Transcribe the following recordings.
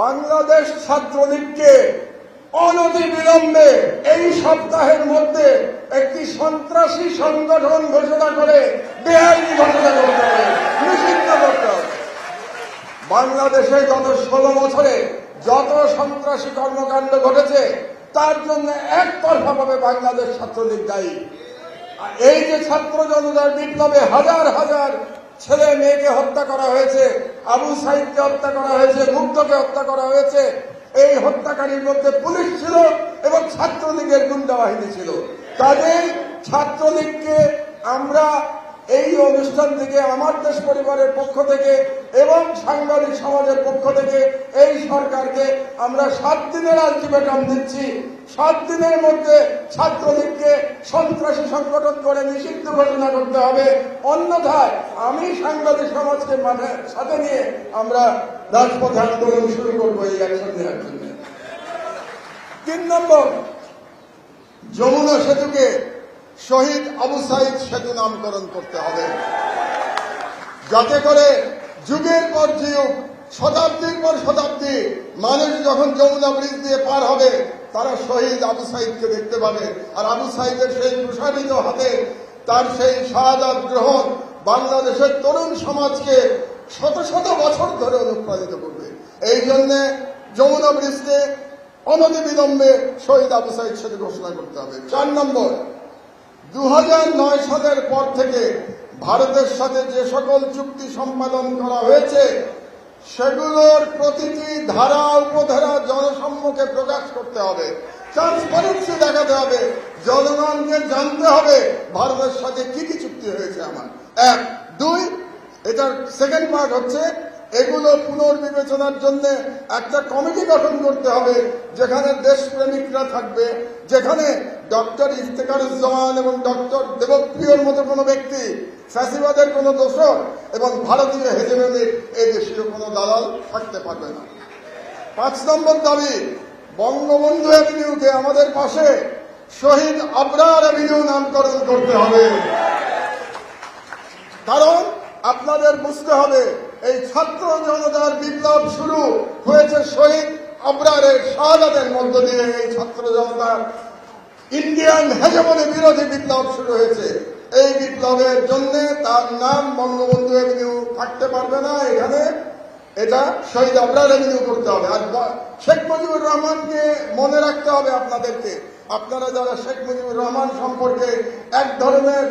বাংলাদেশ ছাত্রলীগকে অনতিবিলম্বে এই সপ্তাহের মধ্যে একটি সন্ত্রাসী সংগঠন ঘোষণা করে বেআইনি ঘোষণা করতে হবে, নিষিদ্ধ করতে হবে। বাংলাদেশে গত 16 বছরে যত সন্ত্রাসী কর্মকাণ্ড ঘটেছে তার জন্য একতরফাভাবে বাংলাদেশ ছাত্রলীগ দায়ী। এই যে ছাত্র জনতার বিপ্লবে হাজার হাজার ছেলে মেয়েকে হত্যা করা হয়েছে, আবু সাইদকে হত্যা করা হয়েছে, মুগ্ধকে হত্যা করা হয়েছে, এই হত্যাকারীর মধ্যে পুলিশ ছিল এবং ছাত্রলীগের গুন্ডা বাহিনী ছিল। কাজেই ছাত্রলীগকে আমরা এই অনুষ্ঠান থেকে, আমার দেশ পরিবারের পক্ষ থেকে এবং সাংবাদিক সমাজের পক্ষ থেকে এই সরকারকে আমরা 7 দিনের আলটিমেটাম দিচ্ছি। 7 দিনের মধ্যে ছাত্রলীগকে সন্ত্রাসী সংগঠন করে নিষিদ্ধ ঘোষণা করতে হবে, অন্যথায় আমি সাংবাদিক সমাজকে সাথে নিয়ে আমরা রাজপথে আন্দোলন শুরু করবো এই অ্যাকশন নেওয়ার জন্য। 3 নম্বর, যমুনা সেতুকে শহীদ আবু সাইদ সেতু নামকরণ করতে হবে, যাতে করে যুগের পর যুগ, শতাব্দীর পর শতাব্দী মানুষ যখন যমুনা ব্রিজ দিয়ে পার হবে তারা শহীদ আবু সাইদকে দেখতে পাবে। আর আবু সাইদের সেই প্রসারিত হাতে তার সেই শাহাদাত গ্রহণ বাংলাদেশের তরুণ সমাজকে শত শত বছর ধরে অনুপ্রাণিত করবে। এই জন্য যমুনা ব্রিজকে অনতিবিলম্বে শহীদ আবু সাইদ সেতু ঘোষণা করতে হবে। 4 নম্বর, 2009 সালের পর থেকে ভারতের সাথে যে সকল চুক্তি সম্পাদন করা হয়েছে সেগুলোর প্রতিটি ধারা উপধারা জনসম্মুখে প্রকাশ করতে হবে, ট্রান্সপারেন্সি দেখাতে হবে, জনগণকে জানতে হবে ভারতের সাথে কি কি চুক্তি হয়েছে আমার। 1, 2, এটার সেকেন্ড পার্ট হচ্ছে এগুলো পুনর্বিবেচনার জন্য একটা কমিটি গঠন করতে হবে, যেখানে দেশপ্রেমিকরা থাকবে, যেখানে ডক্টর ইফতেখারুজ্জামান এবং ডক্টর দেবপ্রিয়র মতো কোনো ব্যক্তি, ফ্যাসিবাদের কোনো দোষর এবং ভারতীয় হেজেমনির এই দেশীয় কোনো দালাল থাকতে পারবে না। 5 নম্বর দাবি, বঙ্গবন্ধু অ্যাভিনিউকে আমাদের পাশে শহীদ আবরার অ্যাভিনিউ নামকরণ করতে হবে। কারণ আপনাদের বুঝতে হবে এই ছাত্র জনতার বিপ্লব শুরু হয়েছে শহীদ আবরারের শাহাদাতের মধ্য দিয়ে। এই ছাত্র জনতার ইন্ডিয়ান হেজেমনি বিরোধী বিপ্লব শুরু হয়েছে। এই বিপ্লবের জন্য তার নাম বঙ্গবন্ধু অ্যাভিনিউ থাকতে পারবে না, এখানে এটা শহীদ আবরার অ্যাভিনিউ করতে হবে। আর শেখ মুজিবুর রহমানকে মনে রাখতে হবে আপনাদেরকে, আপনারা যারা শেখ মুজিবুর রহমান সম্পর্কে এক ধরনের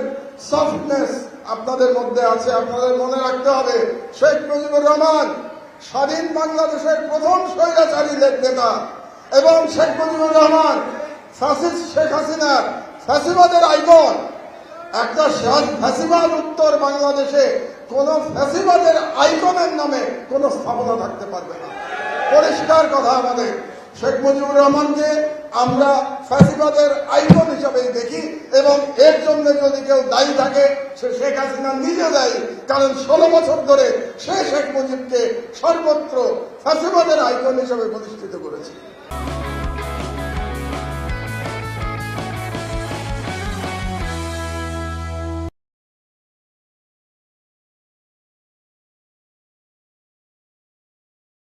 সফটনেস আপনাদের মধ্যে আছে, আপনাদের মনে রাখতে হবে শেখ মুজিবুর রহমান স্বাধীন বাংলাদেশের প্রথম স্বৈরাচারী নেতা এবং শেখ মুজিবুর রহমান ফ্যাসিস্ট শেখ হাসিনার ফ্যাসিবাদের আইকন। একটা ফ্যাসিবাদ উত্তর বাংলাদেশে কোন ফ্যাসিবাদের আইকনের নামে কোন স্থাপনা থাকতে পারবে না। পরিষ্কার কথা আমাদের, শেখ মুজিবুর রহমানকে আমরা ফ্যাসিবাদের আইকন হিসাবেই দেখি এবং এর জন্য যদি কেউ দায়ী থাকে সে শেখ হাসিনা নিজে দায়ী। কারণ 16 বছর ধরে সে শেখ মুজিবকে সর্বত্র ফ্যাসিবাদের আইকন হিসাবে প্রতিষ্ঠিত করেছে।